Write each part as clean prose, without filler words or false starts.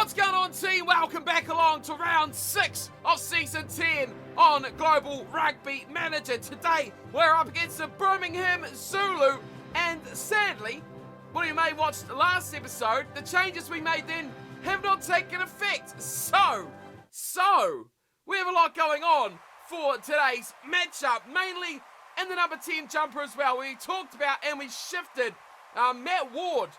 What's going on, team? Welcome back along to round 6 of season 10 on Global Rugby Manager. Today, we're up against the Birmingham Zulu, and sadly, well, you may have watched the last episode, the changes we made then have not taken effect. So, we have a lot going on for today's matchup, mainly in the number 10 jumper as well. We talked about and we shifted Matt Ward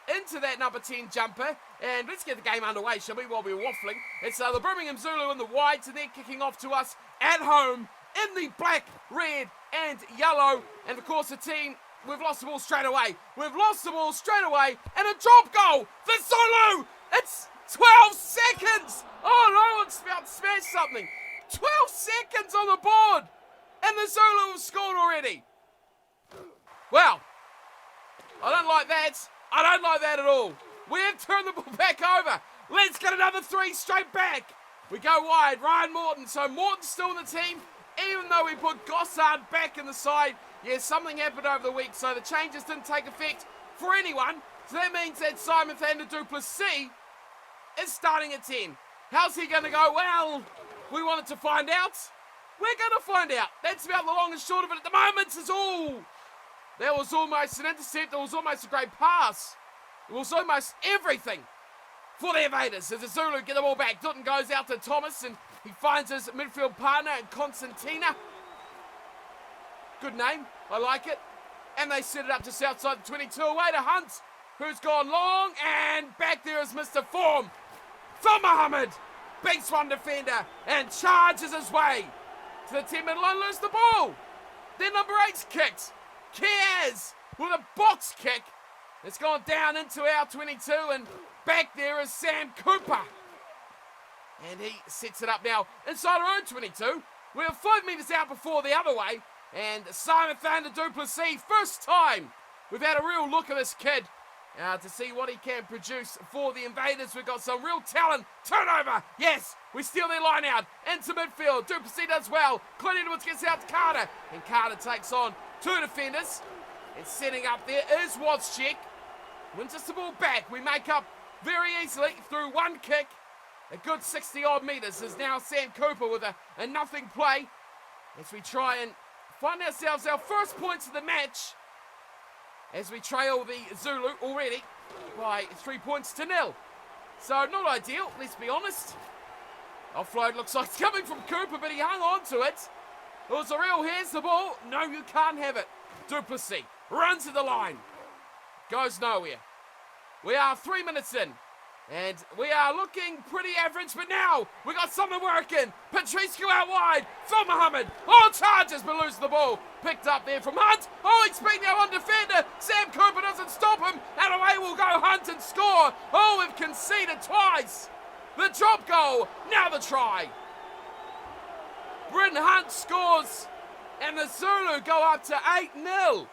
into that number 10 jumper, and let's get the game underway, shall we, while we're waffling. It's the Birmingham Zulu in the whites, and they're kicking off to us at home in the black, red, and yellow. And of course, the team, we've lost the ball straight away. And a drop goal for Zulu. It's 12 seconds. Oh no, it's about to smash something. 12 seconds on the board, and the Zulu have scored already. Well, I don't like that. I don't like that at all. We have turned the ball back over. Let's get another 3 straight back. We go wide. Ryan Morton. So Morton's still in the team, even though we put Gossard back in the side. Yeah, something happened over the week, so the changes didn't take effect for anyone. So that means that Simon du Plessis is starting at 10. How's he going to go? Well, we wanted to find out. We're going to find out. That's about the long and short of it at the moment. Is all. That was almost an intercept. It was almost a great pass. It was almost everything for the Invaders. As the Zulu get the ball back, Dutton goes out to Thomas, and he finds his midfield partner in Constantina. Good name. I like it. And they set it up just outside the 22. Away to Hunt, who's gone long, and back there is Mr. Form. For Mohammed. Beats one defender and charges his way to the 10-minute line, lose the ball. Then number 8's kicked. Kiaz with a box kick. It's gone down into our 22, and back there is Sam Cooper. And he sets it up now inside our own 22. We're 5 metres out before the other way. And Simon du Plessis, first time we've had a real look at this kid to see what he can produce for the Invaders. We've got some real talent. Turnover. Yes, we steal their line out into midfield. Du Plessis does well. Clint Edwards gets out to Carter. And Carter takes on 2 defenders. And setting up there is Wozczyk. Wins us the ball back. We make up very easily through one kick. A good 60-odd metres is now Sam Cooper with a nothing play as we try and find ourselves our first points of the match as we trail the Zulu already by 3 points to 0. So not ideal, let's be honest. Offload looks like it's coming from Cooper, but he hung on to it. It was a real, here's the ball. No, you can't have it. Du Plessis runs to the line. Goes nowhere. We are 3 minutes in. And we are looking pretty average, but now we got something working. Patrice go out wide for Mohammed. Oh, charges, but loses the ball. Picked up there from Hunt. Oh, he's beating our one defender. Sam Cooper doesn't stop him. And away will go Hunt and score. Oh, we've conceded twice. The drop goal, now the try. Bryn Hunt scores, and the Zulu go up to 8-0.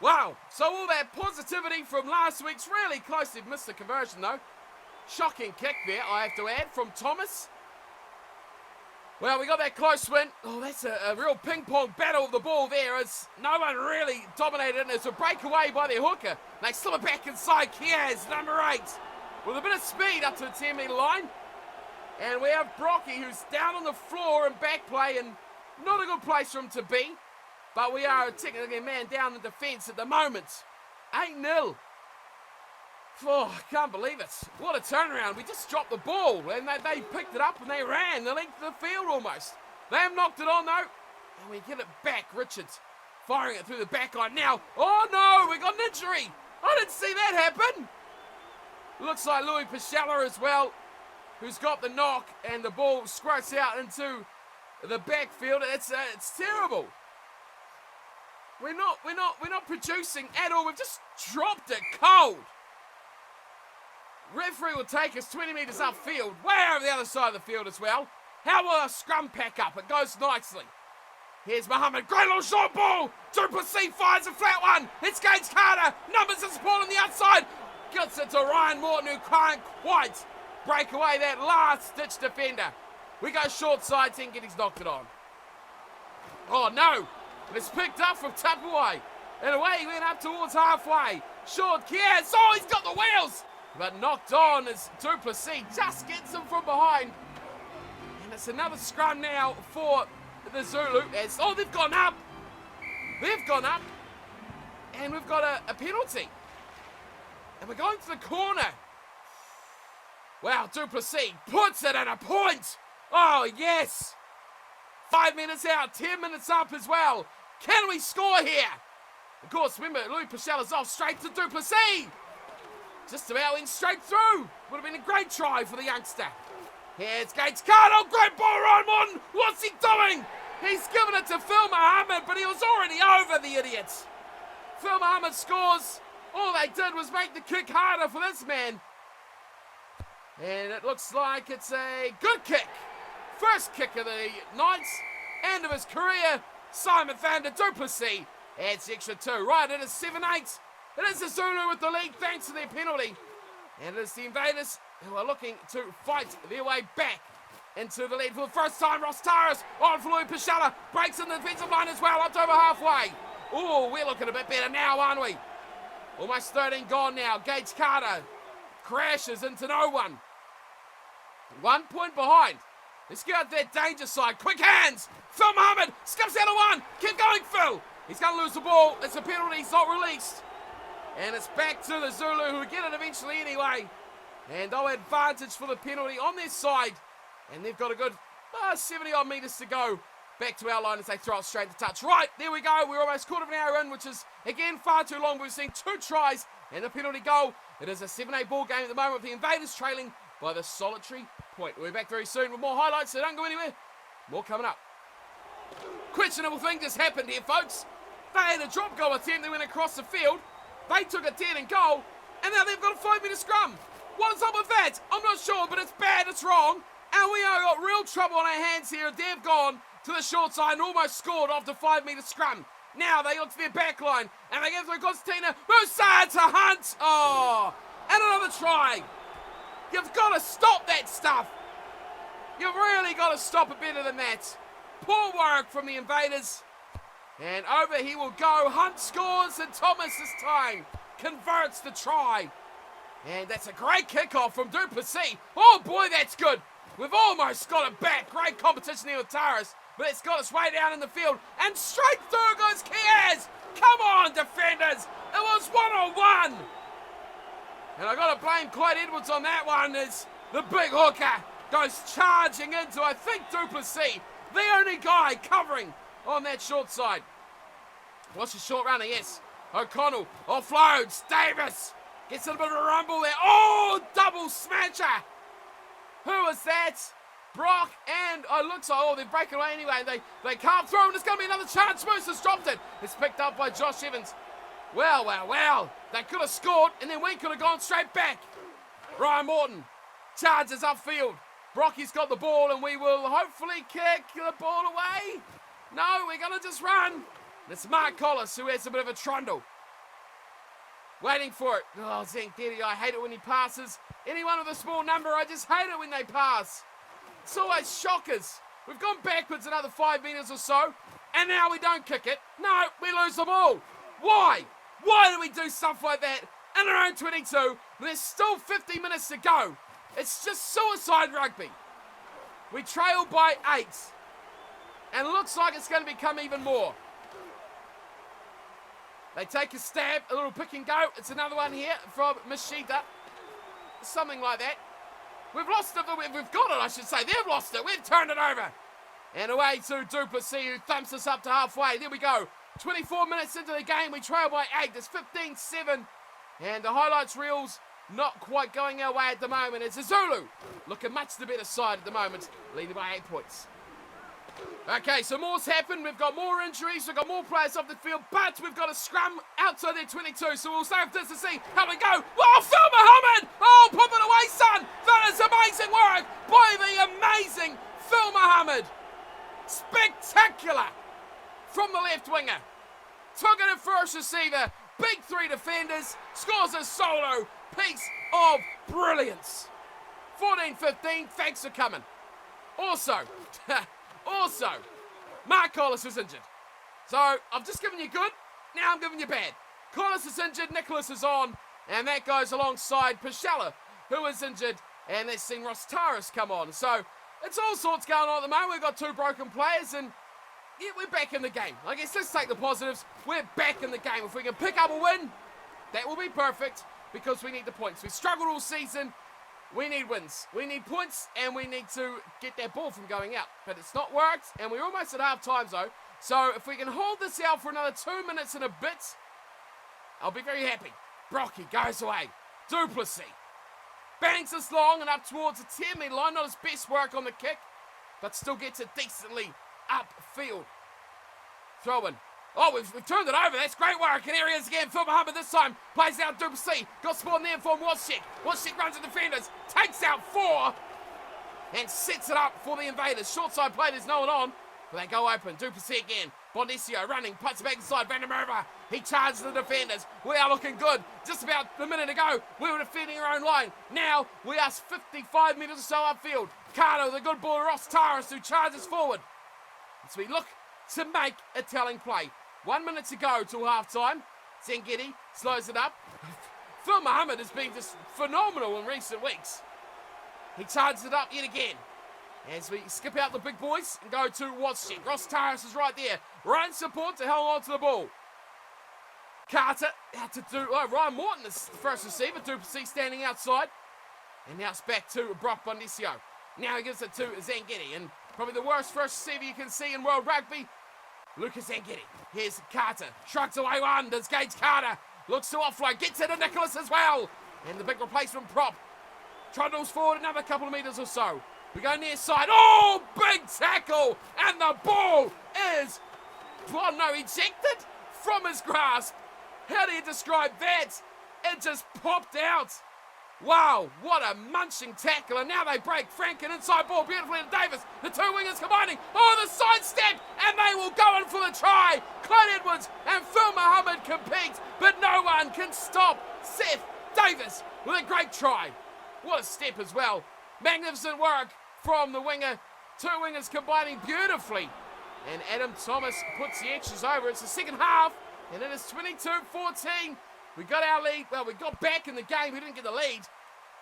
Wow, so all that positivity from last week's really close. They've missed the conversion though. Shocking kick there, I have to add, from Thomas. Well, we got that close win. Oh, that's a real ping-pong battle of the ball there as no one really dominated it. It's a breakaway by their hooker. They slip it back inside. Kiaz, number 8, with a bit of speed up to the 10-metre line. And we have Brocky, who's down on the floor in back play, and not a good place for him to be. But we are technically a man down in defence at the moment. 8-0. Oh, I can't believe it. What a turnaround. We just dropped the ball, and they picked it up, and they ran the length of the field almost. They have knocked it on, though. And we get it back. Richards firing it through the back line now. Oh, no, we got an injury. I didn't see that happen. Looks like Louis Pichella as well, who's got the knock, and the ball squirts out into the backfield. It's terrible. We're not producing at all. We've just dropped it cold. Referee will take us 20 metres upfield, way over the other side of the field as well. How will our scrum pack up? It goes nicely. Here's Mohammed, great little short ball. Du Plessis fires a flat one. It's Gates Carter. Numbers of support on the outside. Gets it to Ryan Morton, who can't quite break away that last-ditch defender. We go short side, Tinkity's knocked it on. Oh no, it's picked up from Tupperway. And away he went up towards halfway. Short Kiaz, oh, he's got the wheels. But knocked on as Duplessis just gets him from behind. And it's another scrum now for the Zulu. Oh, they've gone up. They've gone up. And we've got a penalty. And we're going to the corner. Wow, Duplessis puts it at a point. Oh, yes. 5 minutes out, 10 minutes up as well. Can we score here? Of course, remember, Louis Pichella's off straight to Duplessis. Just about went straight through. Would have been a great try for the youngster. Here's Gates Carter. Oh, great ball, Ryan Morton. What's he doing? He's given it to Phil Muhammad, but he was already over, the idiot. Phil Muhammad scores. All they did was make the kick harder for this man. And it looks like it's a good kick. First kick of the night, end of his career. Simon van der Duplessis adds the extra 2. Right, it is 7-8. It is the Zulu with the lead thanks to their penalty. And it is the Invaders who are looking to fight their way back into the lead for the first time. Ross Taras on for Louis Pichella. Breaks in the defensive line as well, up to over halfway. Oh, we're looking a bit better now, aren't we? Almost 13 gone now. Gates Carter crashes into no one. 1 point behind. Let's get out that danger side. Quick hands. Phil Muhammad skips out of one. Keep going, Phil. He's going to lose the ball. It's a penalty. He's not released. And it's back to the Zulu, who get it eventually anyway. And no advantage for the penalty on their side. And they've got a good 70-odd metres to go. Back to our line as they throw it straight to touch. Right, there we go. We're almost quarter of an hour in, which is, again, far too long. We've seen 2 tries and a penalty goal. It is a 7-8 ball game at the moment with the Invaders trailing by the solitary point. We'll be back very soon with more highlights, so don't go anywhere. More coming up. Questionable thing just happened here, folks. They had a drop goal attempt. They went across the field. They took a 10 and goal, and now they've got a 5-metre scrum. What is up with that? I'm not sure, but it's bad, it's wrong. And we have got real trouble on our hands here. They've gone to the short side and almost scored after 5-metre scrum. Now they look to their back line, and they get through Constantina. Musad to Hunt. Oh, and another try. You've got to stop that stuff. You've really got to stop it better than that. Poor work from the Invaders. And over he will go. Hunt scores, and Thomas this time converts the try. And that's a great kickoff from Duplessis. Oh boy, that's good. We've almost got it back. Great competition here with Taras. But it's got its way down in the field. And straight through goes Kiaz. Come on, defenders. It was 1-on-1. And I've got to blame Clyde Edwards on that one as the big hooker goes charging into, I think, Duplessis. The only guy covering on that short side. What's your short runner? Yes. O'Connell offloads. Davis gets a bit of a rumble there. Oh, double smasher. Who was that? Brock, and it looks like, oh, they're breaking away anyway. They can't throw, and it's going to be another chance. Moose has dropped it. It's picked up by Josh Evans. Well. They could have scored, and then we could have gone straight back. Ryan Morton charges upfield. Brocky's got the ball, and we will hopefully kick the ball away. No, we're going to just run. It's Mark Collis who has a bit of a trundle. Waiting for it. Oh, Zanketti, I hate it when he passes. Anyone with a small number, I just hate it when they pass. It's always shockers. We've gone backwards another 5 metres or so, and now we don't kick it. No, we lose the ball. Why? Why do we do stuff like that in our own 22 when there's still 50 minutes to go? It's just suicide rugby. We trail by 8, and it looks like it's going to become even more. They take a stab, a little pick and go. It's another one here from Machida. Something like that. We've lost it, we've got it, I should say. They've lost it, we've turned it over. And away to Duplessis, who thumps us up to halfway. There we go. 24 minutes into the game, we trail by 8. It's 15-7. And the highlights reels not quite going our way at the moment. It's a Zulu looking much the better side at the moment, leading by 8 points. Okay, so more's happened. We've got more injuries. We've got more players off the field, but we've got a scrum outside their 22. So we'll save this to see how we go. Oh, Phil Muhammad! Oh, pump it away, son! That is amazing work by the amazing Phil Muhammad. Spectacular from the left winger. Took it in first receiver. Big 3 defenders. Scores a solo piece of brilliance. 14-15. Thanks for coming. Also, Mark Collis is injured. So, I've just given you good, now I'm giving you bad. Collis is injured, Nicholas is on, And that goes alongside Pashella, who is injured, and they've seen Ross Taras come on. So it's all sorts going on at the moment. We've got 2 broken players, and yeah, we're back in the game. I guess let's take the positives. We're back in the game. If we can pick up a win, that will be perfect, because we need the points. We've struggled all season. We need wins. We need points, and we need to get that ball from going out. But it's not worked, and we're almost at half-time, though. So if we can hold this out for another 2 minutes and a bit, I'll be very happy. Brocky goes away. Duplessis bangs this long and up towards the 10-metre line. Not his best work on the kick, but still gets it decently upfield. Throw in. Oh, we've turned it over. That's great work. And here he is again. Phil Muhammad this time plays out Duplessis. Got support in there from Wozciak. Wozciak runs at defenders. Takes out 4. And sets it up for the invaders. Short side play, there's no one on. But they go open. Duplessis again. Bondesio running. Puts it back inside. Van der Merwe. He charges the defenders. We are looking good. Just about a minute ago, we were defending our own line. Now, we are 55 metres or so upfield. Carter, the good ball. Ross Taras, who charges forward. So we look to make a telling play. 1 minute to go till half-time. Zengedi slows it up. Phil Muhammad has been just phenomenal in recent weeks. He charges it up yet again. As we skip out the big boys and go to Wozciak. Ross Taras is right there. Ryan support to hold on to the ball. Carter out to do. Oh, Ryan Morton is the first receiver. Duplessis standing outside. And now it's back to Brock Bondesio. Now he gives it to Zengedi. And probably the worst first receiver you can see in World Rugby, Lucas Zengedi. Here's Carter. Shrugs away one. Does Gage Carter. Looks to offload. Gets it to Nicholas as well. And the big replacement prop trundles forward another couple of metres or so. We go near side. Oh, big tackle. And the ball is, well, no, ejected from his grasp. How do you describe that? It just popped out. Wow, what a munching tackle. And now they break. Franken inside ball beautifully to Davis. The 2 wingers combining. Oh, the side step. And they will go in for the try. Clyde Edwards and Phil Muhammad compete. But no one can stop Seth Davis with a great try. What a step as well. Magnificent work from the winger. 2 wingers combining beautifully. And Adam Thomas puts the extras over. It's the second half. And it is 22-14. We got our lead. Well, we got back in the game. We didn't get the lead,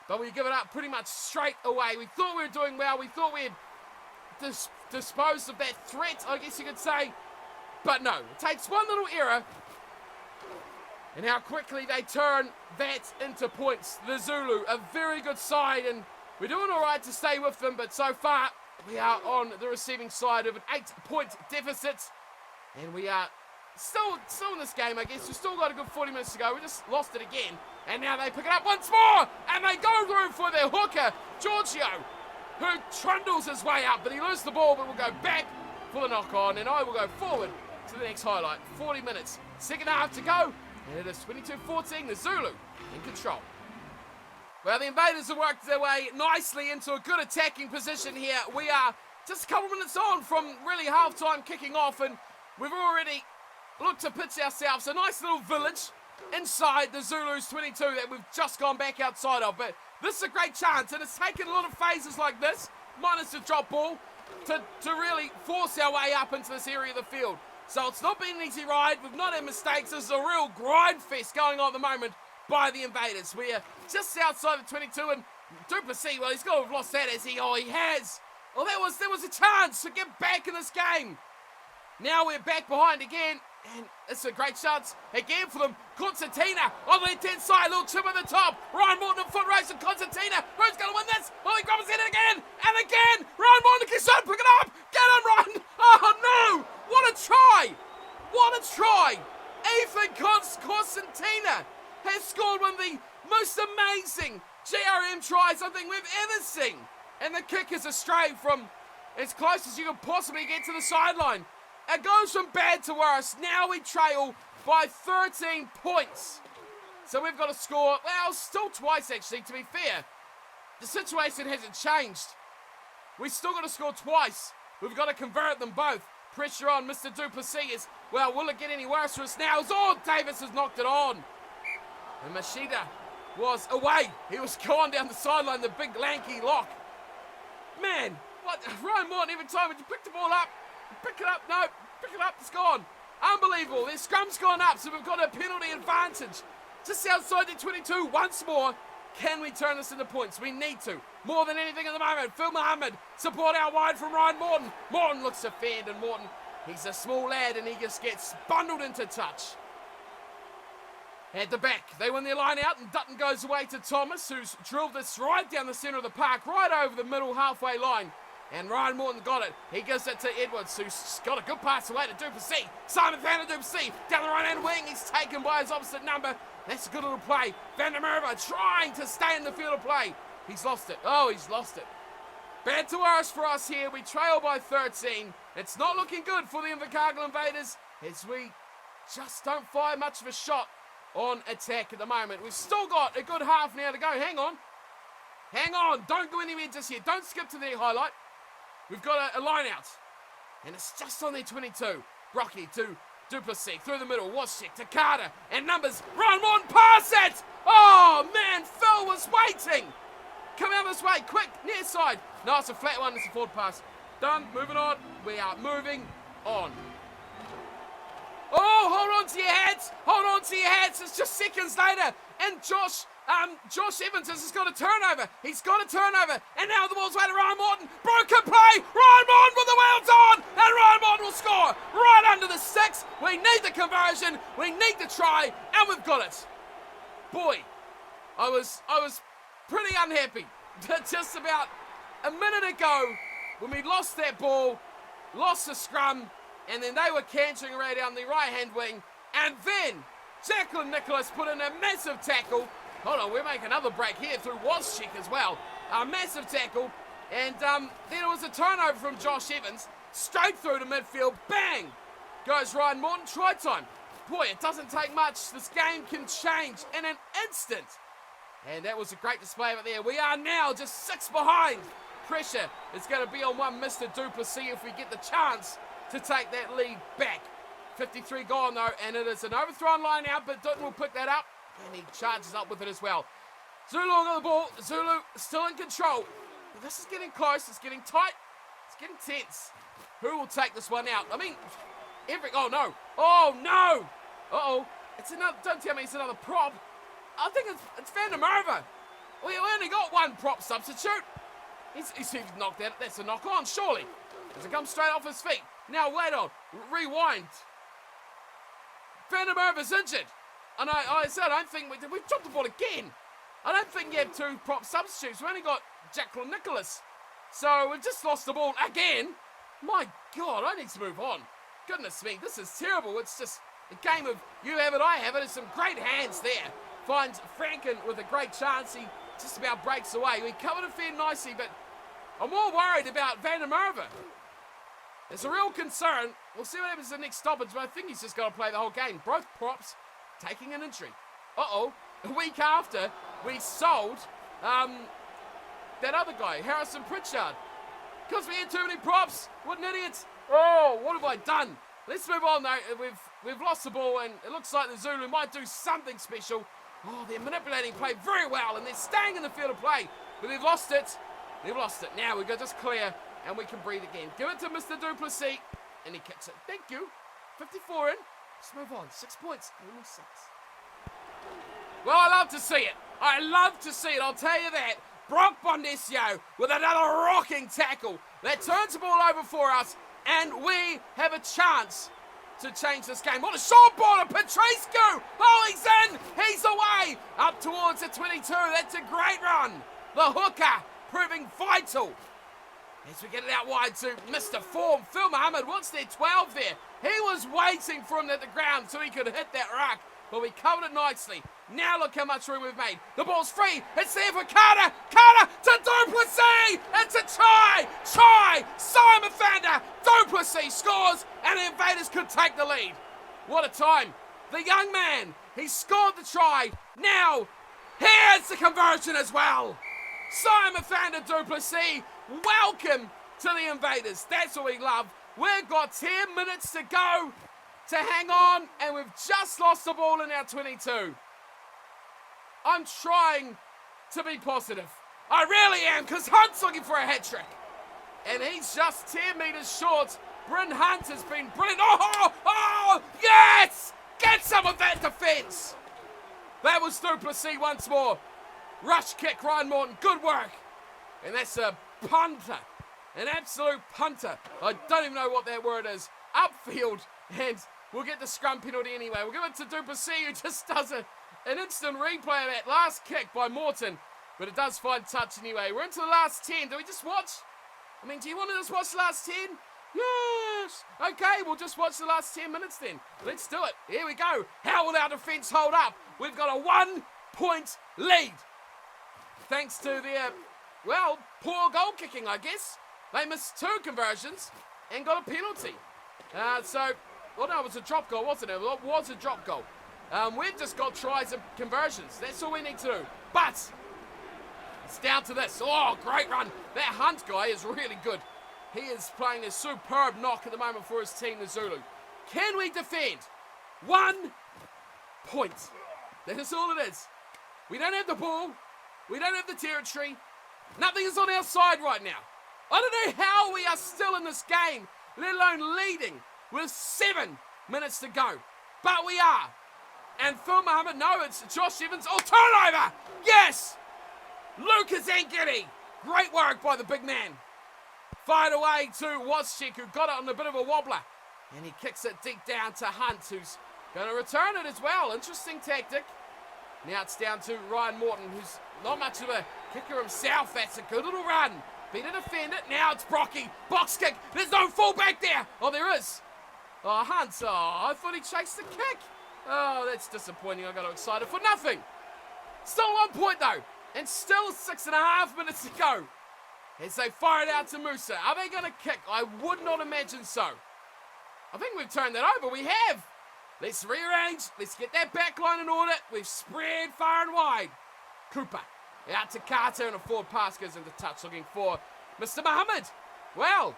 but we give it up pretty much straight away. We thought we were doing well. We thought we had disposed of that threat, I guess you could say. But no, it takes one little error, and how quickly they turn that into points. The Zulu, a very good side, and we're doing all right to stay with them, but so far we are on the receiving side of an 8-point deficit, and we are Still in this game, I guess. We've still got a good 40 minutes to go. We just lost it again. And now they pick it up once more. And they go through for their hooker, Giorgio, who trundles his way up. But he loses the ball, but will go back for the knock-on. And I will go forward to the next highlight. 40 minutes. Second half to go. And it is 22-14. The Zulu in control. Well, the Invaders have worked their way nicely into a good attacking position here. We are just a couple minutes on from really half-time kicking off. And we've already look to pitch ourselves a nice little village inside the Zulus 22 that we've just gone back outside of. But this is a great chance, and it's taken a lot of phases like this, minus the drop ball, to really force our way up into this area of the field. So it's not been an easy ride. We've not had mistakes. This is a real grind fest going on at the moment by the Invaders. We're just outside the 22, and Duplessis, well, he's got to have lost that as he has. Well, there was a chance to get back in this game. Now we're back behind again. And it's a great chance again for them. Constantina on the left-hand side, little chip at the top. Ryan Morton foot race and Constantina. Who's going to win this? Oh, he grabs it again and again. Ryan Morton keeps on, pick it up. Get him, Ryan. Oh, no. What a try. What a try. Ethan Constantina has scored one of the most amazing GRM tries I think we've ever seen. And the kick is astray from as close as you can possibly get to the sideline. It goes from bad to worse. Now we trail by 13 points. So we've got to score, well, still twice actually, to be fair. The situation hasn't changed. We've still got to score twice. We've got to convert them both. Pressure on Mr. Duplessis. Well, will it get any worse for us now? Oh, Davis has knocked it on. And Machida was away. He was gone down the sideline, the big lanky lock. Man, what? Ryan Morton, every time when you pick the ball up, pick it up, no, pick it up, it's gone. Unbelievable. Their scrum's gone up, so we've got a penalty advantage. just outside the 22 once more. Can we turn this into points? We need to. More than anything at the moment. Phil Mohammed, support out wide from Ryan Morton. Morton looks to fend, and Morton, he's a small lad, and he just gets bundled into touch. At the back, they win their line out, and Dutton goes away to Thomas, who's drilled this right down the centre of the park, right over the middle halfway line. And Ryan Morton got it. He gives it to Edwards, who's got a good pass away to Duplessis. Simon van der Duplessis down the right-hand wing. He's taken by his opposite number. That's a good little play. Van der Merwe trying to stay in the field of play. He's lost it. Oh, he's lost it. Bad to worse for us here. We trail by 13. It's not looking good for the Invercargill Invaders as we just don't fire much of a shot on attack at the moment. We've still got a good half now to go. Hang on. Hang on. Don't go anywhere just yet. Don't skip to the highlight. We've got a line out. And it's just on their 22. Brocky to Duplessis through the middle. Washik to Carter. And numbers. Ryan Morton, pass it! Oh, man. Phil was waiting. Come out this way. Quick. Near side. No, it's a flat one. It's a forward pass. Done. Moving on. We are moving on. Oh, hold on to your hats. Hold on to your hats. It's just seconds later. And Josh Evans has just got a turnover. He's got a turnover. And now the ball's way to Ryan Morton. Broken play. Ryan Morton with the wheels on. And Ryan Morton will score right under the six. We need the conversion. We need the try. And we've got it. Boy, I was pretty unhappy. Just about a minute ago when we lost that ball, lost the scrum, and then they were cantering around down the right-hand wing. And then Jacqueline Nicholas put in a massive tackle. Hold on, we're making another break here through Wozczyk as well. A massive tackle. And then it was a turnover from Josh Evans. Straight through to midfield. Bang! Goes Ryan Morton. Try time. Boy, it doesn't take much. This game can change in an instant. And that was a great display over there. We are now just 6 behind. Pressure is going to be on one Mr. Duplessis if we get the chance to take that lead back. 53 gone though, and it is an overthrown line out, but Dutton will pick that up, and he charges up with it as well. Zulu on the ball. Zulu still in control. But this is getting close. It's getting tight. It's getting tense. Who will take this one out? I mean, oh no. Oh no. Uh-oh. It's another. Don't tell me it's another prop. I think it's Van der Merwe. We only got one prop substitute. He's knocked out. That's a knock on, surely. Does it come straight off his feet? Now wait on. Rewind. Van der Merwe's injured. And I said, I don't think we've dropped the ball again. I don't think you have 2 prop substitutes. We only got Jacqueline Nicholas. So we've just lost the ball again. My God, I need to move on. Goodness me, this is terrible. It's just a game of you have it, I have it. There's some great hands there. Finds Franken with a great chance. He just about breaks away. We covered it fair nicely, but I'm more worried about Van der Merwe. It's a real concern. We'll see what happens in the next stoppage, but I think he's just got to play the whole game. Both props taking an injury. Uh-oh. A week after, we sold that other guy, Harrison Pritchard. Because we had too many props. What an idiot. Oh, what have I done? Let's move on, though. We've lost the ball, and it looks like the Zulu might do something special. Oh, they're manipulating play very well, and they're staying in the field of play. But they've lost it. They've lost it. Now we've got just clear, and we can breathe again. Give it to Mr. Duplessis, and he kicks it. Thank you. 54 in. Let's move on. 6 points. Only 6. Well, I love to see it. I love to see it. I'll tell you that. Brock Bondesio with another rocking tackle that turns the ball over for us, and we have a chance to change this game. What a short ball to Petrescu! Oh, he's in! He's away! Up towards the 22. That's a great run. The hooker proving vital. As we get it out wide to Mr. Form, Phil Mohammed, what's their 12 there? He was waiting for him at the ground so he could hit that ruck, but we covered it nicely. Now look how much room we've made. The ball's free. It's there for Carter. Carter to Duplessis. It's a try. Try. Simon Vander. Duplessis scores, and the Invaders could take the lead. What a time. The young man, he scored the try. Now, here's the conversion as well. Simon Vander Duplessis, welcome to the Invaders. That's what we love. We've got 10 minutes to go to hang on, and we've just lost the ball in our 22. I'm trying to be positive. I really am, because Hunt's looking for a hat-trick. And he's just 10 metres short. Bryn Hunt has been brilliant. Oh, yes! Get some of that defence. That was Du Plessis once more. Rush kick, Ryan Morton. Good work. And that's a punter. An absolute punter. I don't even know what that word is. Upfield. And we'll get the scrum penalty anyway. We'll give it to Du Plessis, who just does an instant replay of that last kick by Morton. But it does find touch anyway. We're into the last 10. Do we just watch? I mean, do you want to just watch the last 10? Yes! Okay, we'll just watch the last 10 minutes then. Let's do it. Here we go. How will our defence hold up? We've got a 1-point lead. Thanks to their, well, poor goal kicking, I guess. They missed 2 conversions and got a penalty. Well, no, it was a drop goal, wasn't it? It was a drop goal. We've just got tries and conversions. That's all we need to do. But it's down to this. Oh, great run. That Hunt guy is really good. He is playing a superb knock at the moment for his team, the Zulu. Can we defend? 1 point. That is all it is. We don't have the ball. We don't have the territory. Nothing is on our side right now. I don't know how we are still in this game, let alone leading with 7 minutes to go. But we are. And Phil Mohammed, no, it's Josh Evans. Oh, turnover! Yes! Lucas Angeli. Great work by the big man. Fired away to Wozczyk, who got it on a bit of a wobbler. And he kicks it deep down to Hunt, who's going to return it as well. Interesting tactic. Now it's down to Ryan Morton, who's not much of a kicker himself. That's a good little run. Better defend it. Now it's Brocky. Box kick. There's no fullback there. Oh, there is. Oh, Hunt. Oh, I thought he chased the kick. Oh, that's disappointing. I got excited for nothing. Still 1 point, though. And still 6.5 minutes to go. As they fire it out to Musa. Are they going to kick? I would not imagine so. I think we've turned that over. We have. Let's rearrange. Let's get that back line in order. We've spread far and wide. Cooper out to Carter, and a forward pass goes into touch, looking for Mr. Mohammed. Well,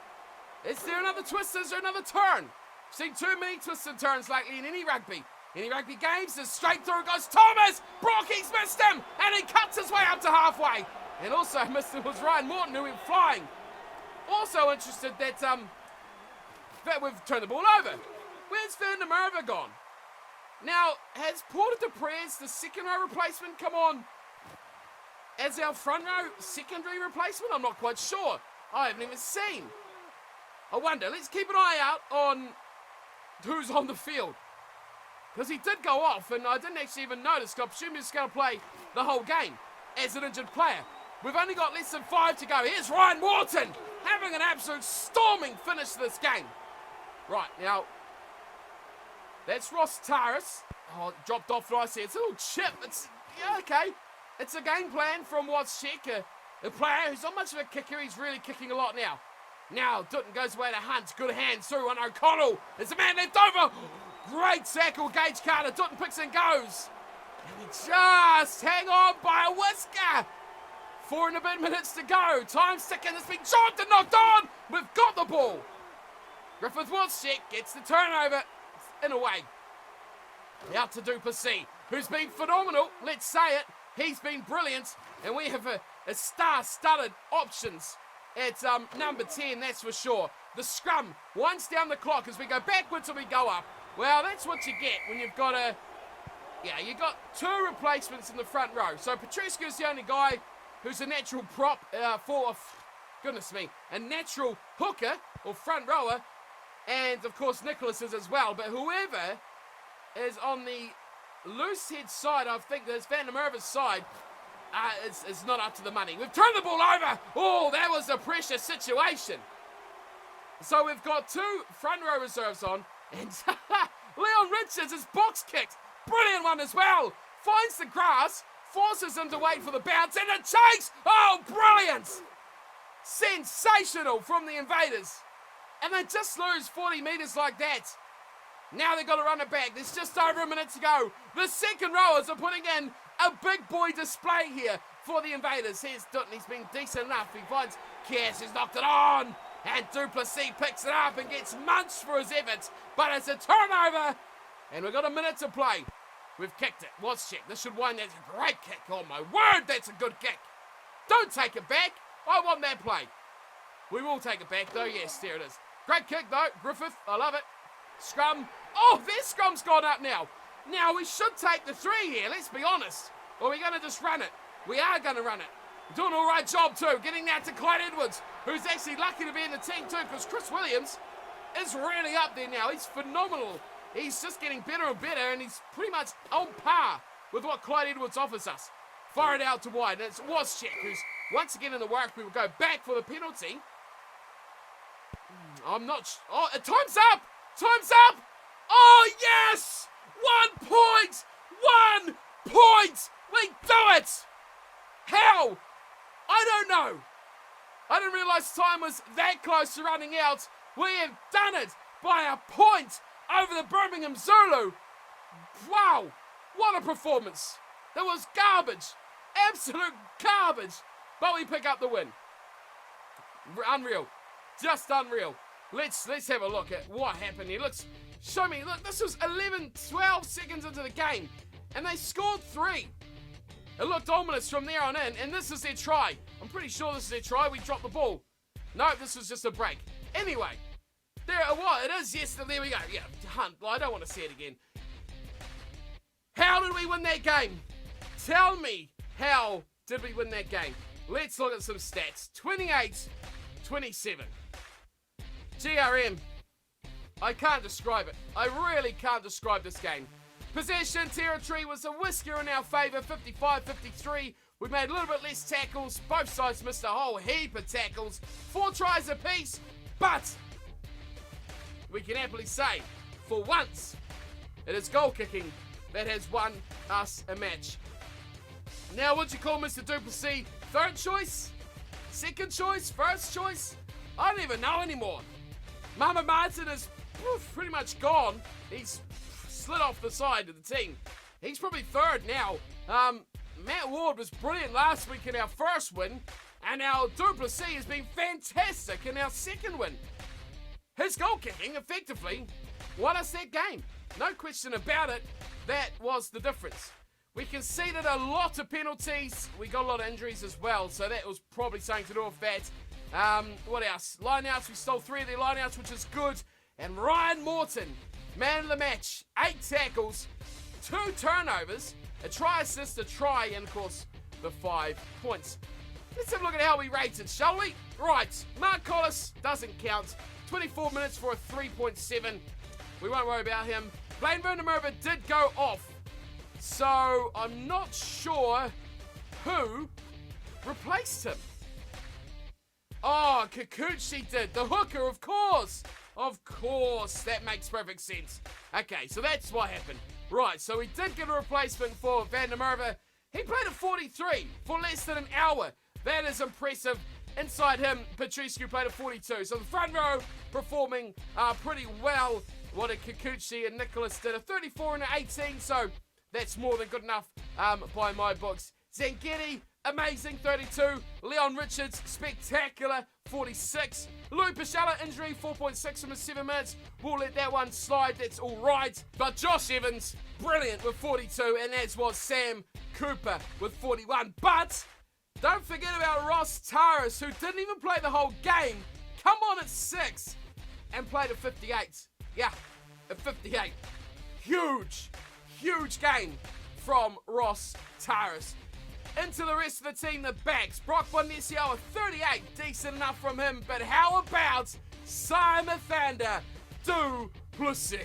is there another twist? Is there another turn? Seen too many twists and turns lately in any rugby games. Is straight through goes Thomas. Brocky's missed him, and he cuts his way up to halfway. And also missed it was Ryan Morton, who went flying. Also interested that we've turned the ball over. Where's Van der Merwe gone? Now, has Porter de Prez, the second row replacement, come on as our front row secondary replacement? I'm not quite sure. I haven't even seen. I wonder. Let's keep an eye out on who's on the field. Because he did go off, and I didn't actually even notice. I presume he's going to play the whole game as an injured player. We've only got less than 5 to go. Here's Ryan Morton having an absolute storming finish to this game. Right, now, that's Ross Taris. Oh, dropped off nicely. It's a little chip. It's, yeah, okay. It's a game plan from Wozczyk, a player who's not much of a kicker. He's really kicking a lot now. Now, Dutton goes away to Hunt. Good hand through on O'Connell. There's a man left over. Great tackle, Gage Carter. Dutton picks and goes. And he just hang on by a whisker. 4 and a bit minutes to go. Time's ticking. It's been jumped and knocked on. We've got the ball. Griffith Wozczyk gets the turnover. In a way. Out to Du Plessis, who's been phenomenal. Let's say it. He's been brilliant. And we have a star-studded options at number 10, that's for sure. The scrum winds down the clock as we go backwards and we go up. Well, that's what you get when you've got you got 2 replacements in the front row. So Petrescu's the only guy who's a natural prop a natural hooker or front rower. And, of course, Nicholas is as well. But whoever is on the loose head side, I think there's Van der Merwe's side, is not up to the money. We've turned the ball over. Oh, that was a pressure situation. So we've got 2 front row reserves on. And Leon Richards is box kicked. Brilliant one as well. Finds the grass, forces him to wait for the bounce, and a chase. Oh, brilliant. Sensational from the Invaders. And they just lose 40 metres like that. Now they've got to run it back. There's just over a minute to go. The second rowers are putting in a big boy display here for the Invaders. Here's Dutton. He's been decent enough. He finds Kies, who's knocked it on. And Du Plessis picks it up and gets munched for his efforts. But it's a turnover. And we've got a minute to play. We've kicked it. Wozczyk. This should win. That's a great kick. Oh, my word. That's a good kick. Don't take it back. I want that play. We will take it back, though. Yes, there it is. Great kick, though. Griffith, I love it. Scrum. Oh, their scrum's gone up now. Now, we should take the 3 here, let's be honest. Or we're going to just run it. We are going to run it. Doing an all right job, too. Getting that to Clyde Edwards, who's actually lucky to be in the team, too, because Chris Williams is really up there now. He's phenomenal. He's just getting better and better, and he's pretty much on par with what Clyde Edwards offers us. Fire it out to wide, and it's Waschek, who's once again in the work. We will go back for the penalty. I'm not oh, time's up! Time's up! Oh, yes! 1 point! 1 point! We do it! How? I don't know. I didn't realise time was that close to running out. We have done it by a point over the Birmingham Zulu. Wow, what a performance. That was garbage. Absolute garbage. But we pick up the win. Unreal. Just unreal. Let's have a look at what happened here. Show me. Look, this was 11, 12 seconds into the game. And they scored 3. It looked ominous from there on in. And this is their try. I'm pretty sure this is their try. We dropped the ball. No, this was just a break. Anyway. It is, yes, there we go. Yeah, Hunt. Well, I don't want to see it again. How did we win that game? Tell me, how did we win that game? Let's look at some stats. 28-27. GRM. I can't describe it. I really can't describe this game. Possession territory was a whisker in our favour, 55-53. We made a little bit less tackles. Both sides missed a whole heap of tackles. 4 tries apiece, but we can happily say, for once, it is goal kicking that has won us a match. Now, what do you call Mr. Duplessis? Third choice? Second choice? First choice? I don't even know anymore. Mama Martin is pretty much gone. He's slid off the side of the team. He's probably third now. Matt Ward was brilliant last week in our first win, and our Duplessis has been fantastic in our second win. His goal kicking effectively won us that game. No question about it. That was the difference. We conceded a lot of penalties. We got a lot of injuries as well, so that was probably something to do with that. What else? Lineouts, we stole 3 of their lineouts, which is good. And Ryan Morton, man of the match. 8 tackles, 2 turnovers, a try assist, a try, and of course, the 5 points. Let's have a look at how we rated, shall we? Right, Mark Collis doesn't count. 24 minutes for a 3.7. We won't worry about him. Blaine Vandermerwe did go off. So, I'm not sure who replaced him. Oh, Kikuchi did. The hooker, of course. Of course. That makes perfect sense. Okay, so that's what happened. Right, so we did get a replacement for Vandermerwe. He played at 43 for less than an hour. That is impressive. Inside him, Petrescu played at 42. So the front row performing pretty well. What a Kikuchi and Nicholas did. A 34 and an 18, so that's more than good enough by my books. Zangetti, amazing, 32. Leon Richards, spectacular, 46. Louis Pichella, injury, 4.6 from his 7 minutes. We'll let that one slide, that's all right. But Josh Evans, brilliant with 42, and as was Sam Cooper with 41. But don't forget about Ross Taras, who didn't even play the whole game. Come on at 6 and played at 58. Yeah, at 58. Huge game from Ross Taras. Into the rest of the team, the backs. Brock Bonesio, 38. Decent enough from him. But how about Simon Thunder Duplessis?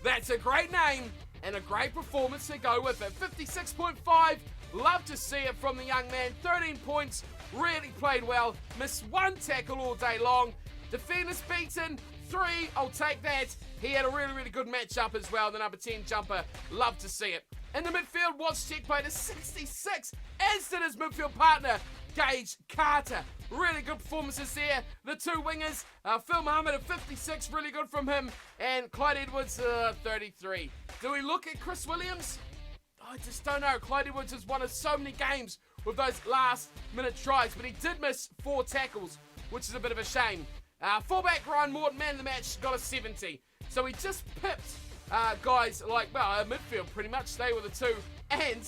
That's a great name and a great performance to go with it. 56.5. Love to see it from the young man. 13 points. Really played well. Missed 1 tackle all day long. Defenders beaten. 3. I'll take that. He had a really good matchup as well. The number 10 jumper. Love to see it. In the midfield, Waschek played a 66, as did his midfield partner, Gage Carter. Really good performances there. The 2 wingers, Phil Muhammad at 56, really good from him, and Clyde Edwards, 33. Do we look at Chris Williams? I just don't know. Clyde Edwards has won us so many games with those last-minute tries, but he did miss 4 tackles, which is a bit of a shame. Fullback Ryan Morton, man of the match, got a 70. So he just pipped guys like, well, midfield pretty much, they were the 2. And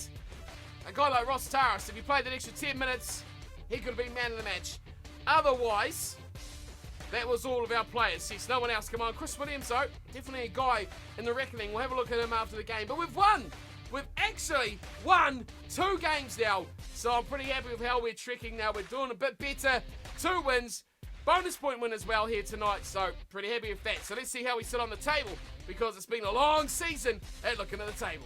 a guy like Ross Taras, if he played that extra 10 minutes, he could have been man of the match. Otherwise, that was all of our players. Yes, no one else. Come on, Chris Williams, though, definitely a guy in the reckoning. We'll have a look at him after the game. But we've won. We've actually won 2 games now. So I'm pretty happy with how we're trekking now. We're doing a bit better. 2 wins. Bonus point win as well here tonight. So pretty happy with that. So let's see how we sit on the table, because it's been a long season at looking at the table.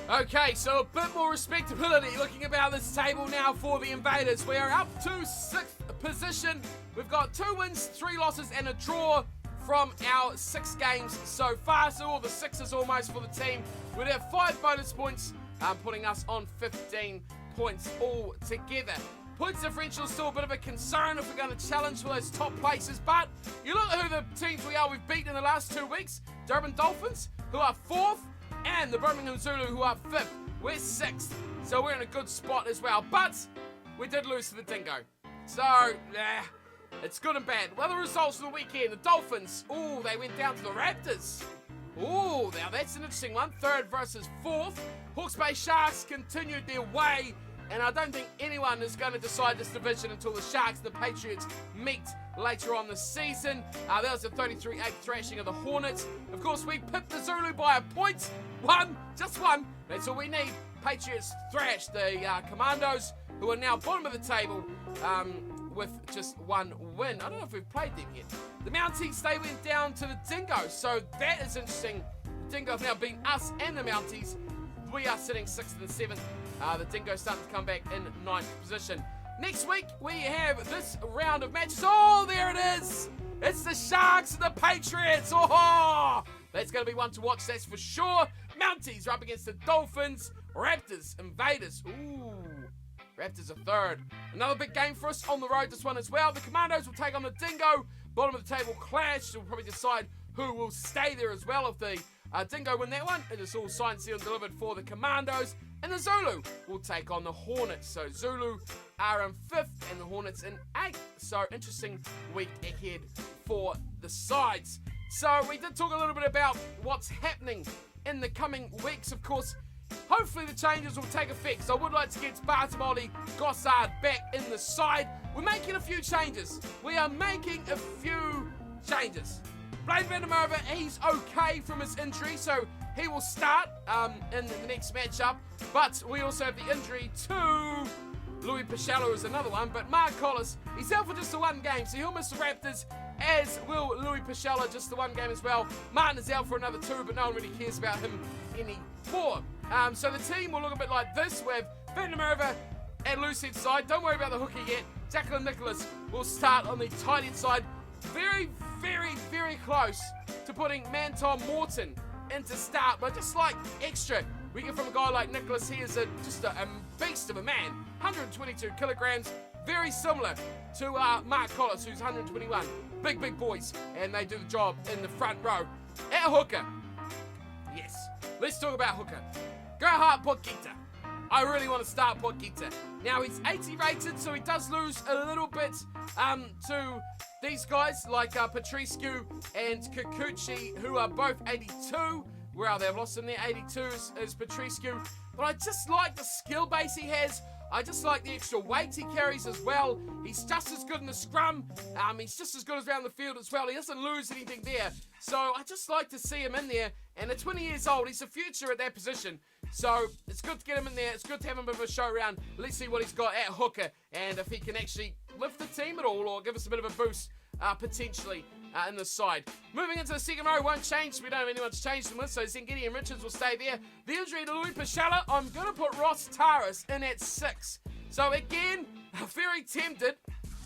Okay, so a bit more respectability looking about this table now for the Invaders. We are up to 6th position. We've got 2 wins, 3 losses and a draw from our 6 games so far. So all the 6s almost for the team. We'd have 5 bonus points, putting us on 15 points all together. Points differential is still a bit of a concern if we're going to challenge for those top places, but you look at who the teams we've beaten in the last 2 weeks. Durban Dolphins, who are 4th, and the Birmingham Zulu, who are 5th. We're 6th, so we're in a good spot as well. But we did lose to the Dingo. So, it's good and bad. Well, the results for the weekend, the Dolphins, they went down to the Raptors. Now that's an interesting one. 3rd versus 4th. Hawke's Bay Sharks continued their way, and I don't think anyone is going to decide this division until the Sharks and the Patriots meet later on this season. That was a 33-8 thrashing of the Hornets. Of course, we pipped the Zulu by a point. Just one. That's all we need. Patriots thrashed the Commandos, who are now bottom of the table with just 1 win. I don't know if we've played them yet. The Mounties, they went down to the Dingo, so that is interesting. The Dingo have now beaten us and the Mounties. We are sitting 6th and 7th. The Dingo starting to come back in 9th position. Next week, we have this round of matches. There it is. It's the Sharks and the Patriots. That's going to be one to watch, that's for sure. Mounties are up against the Dolphins. Raptors, Invaders. Raptors are 3rd. Another big game for us on the road, this one as well. The Commandos will take on the Dingo. Bottom of the table clash. We'll probably decide who will stay there as well if the Dingo win that one. It is all signed, sealed, delivered for the Commandos. And the Zulu will take on the Hornets. So Zulu are in 5th and the Hornets in 8th. So interesting week ahead for the sides. So we did talk a little bit about what's happening in the coming weeks. Of course, hopefully the changes will take effect. So I would like to get Bartamoli Gossard back in the side. We're making a few changes. We are making a few changes. Blaine van der Merwe, he's okay from his injury, so he will start in the next matchup. But we also have the injury to Louis Pichello is another one. But Mark Collis, he's out for just the 1 game, so he'll miss the Raptors, as will Louis Pichello, just the 1 game as well. Martin is out for another 2, but no one really cares about him anymore. So the team will look a bit like this, with Van der Merwe at loose head side. Don't worry about the hooker yet. Jacqueline Nicholas will start on the tight end side. Very, very, very close to putting Manton Morton into start, but just like extra we get from a guy like Nicholas. He is just a beast of a man, 122 kilograms, very similar to Mark Collis, who's 121. Big boys, and they do the job in the front row. At hooker, yes, let's talk about hooker. Gerhard Potgieter. I really want to start Potgieter. Now, he's 80 rated, so he does lose a little bit to these guys like Patriscu and Kikuchi, who are both 82. Well, they've lost him there. 82 is Patriscu. But I just like the skill base he has. I just like the extra weight he carries as well. He's just as good in the scrum. He's just as good as around the field as well. He doesn't lose anything there. So I just like to see him in there. And at 20 years old, he's the future at that position. So it's good to get him in there. It's good to have him a bit of a show around. Let's see what he's got at hooker, and if he can actually lift the team at all or give us a bit of a boost potentially in the side. Moving into the second row won't change. We don't have anyone to change them with, so Zengidi and Richards will stay there. The injury to Louis Pichello, I'm going to put Ross Taras in at 6. So again, very tempted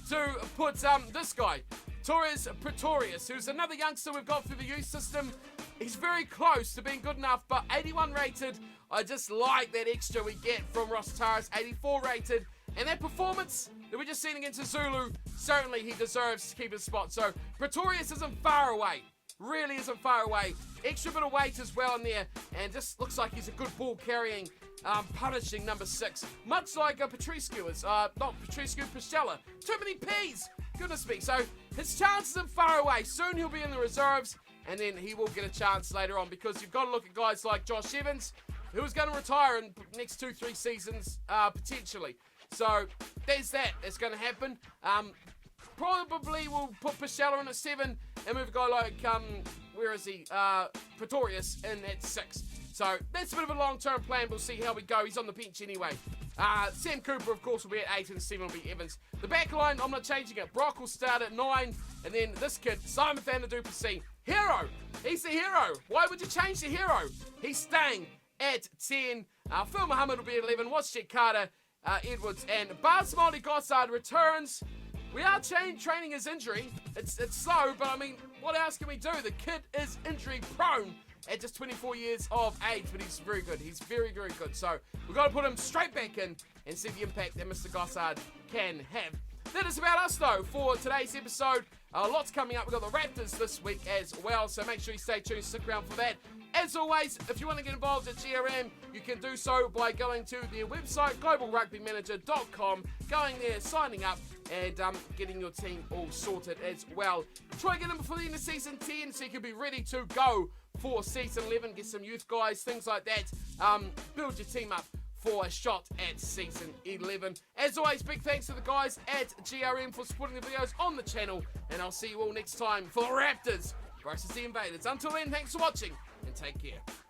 to put this guy, Torres Pretorius, who's another youngster we've got through the youth system. He's very close to being good enough, but 81 rated. I just like that extra we get from Ross Taras, 84 rated. And that performance that we're just seeing against the Zulu, certainly he deserves to keep his spot. So Pretorius isn't far away. Really isn't far away. Extra bit of weight as well in there. And just looks like he's a good ball carrying, punishing number 6. Much like Patriscu is. Not Patriscu, Pichello. Too many P's. Goodness me. So his chance isn't far away. Soon he'll be in the reserves. And then he will get a chance later on, because you've got to look at guys like Josh Evans, who is going to retire in the next 2-3 seasons, potentially. So there's that. It's going to happen. Probably will put Pichella in at 7 and move a guy like, where is he? Pretorius in at 6. So that's a bit of a long-term plan. We'll see how we go. He's on the bench anyway. Sam Cooper, of course, will be at 8 and 7 will be Evans. The back line, I'm not changing it. Brock will start at 9. And then this kid, Simon van der Duplessis. Hero! He's the hero. Why would you change the hero? He's staying at 10. Phil Muhammad will be at 11. Watch Carter, Edwards, and Basmati Gossard returns. We are training his injury. It's slow, but I mean, what else can we do? The kid is injury prone at just 24 years of age, but he's very good. He's very, very good. So we've got to put him straight back in and see the impact that Mr. Gossard can have. That is about us, though, for today's episode. Lots coming up. We've got the Raptors this week as well, so make sure you stay tuned, stick around for that. As always, if you want to get involved at GRM, you can do so by going to their website, globalrugbymanager.com, going there, signing up, and getting your team all sorted as well. Try and get them before the end of Season 10 so you can be ready to go for Season 11, get some youth guys, things like that. Build your team up for a shot at Season 11. As always, big thanks to the guys at GRM for supporting the videos on the channel, and I'll see you all next time for the Raptors versus the Invaders. Until then, thanks for watching, and take care.